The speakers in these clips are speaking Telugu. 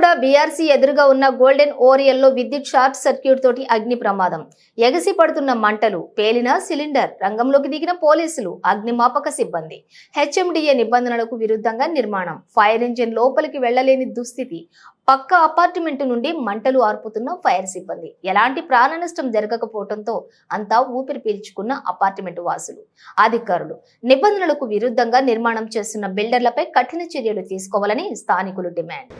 మిర్యాలగూడ బీఆర్సీ ఎదురుగా ఉన్న గోల్డెన్ ఓరియల్లో విద్యుత్ షార్ట్ సర్క్యూట్ తోటి అగ్ని ప్రమాదం. ఎగసి పడుతున్న మంటలు, పేలిన సిలిండర్, రంగంలోకి దిగిన పోలీసులు, అగ్నిమాపక సిబ్బంది. హెచ్ఎండిఏ నిబంధనలకు విరుద్ధంగా నిర్మాణం, ఫైర్ ఇంజిన్ లోపలికి వెళ్లలేని దుస్థితి. పక్క అపార్ట్మెంటు నుండి మంటలు ఆర్పుతున్న ఫైర్ సిబ్బంది. ఎలాంటి ప్రాణ నష్టం జరగకపోవడంతో అంతా ఊపిరి పీల్చుకున్న అపార్ట్మెంటు వాసులు. అధికారులు నిబంధనలకు విరుద్ధంగా నిర్మాణం చేస్తున్న బిల్డర్లపై కఠిన చర్యలు తీసుకోవాలని స్థానికులు డిమాండ్.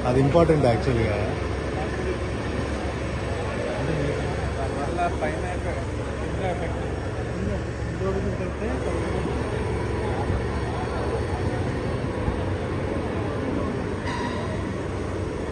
అది ఇంపార్టెంట్ యాక్చువల్గా. పైన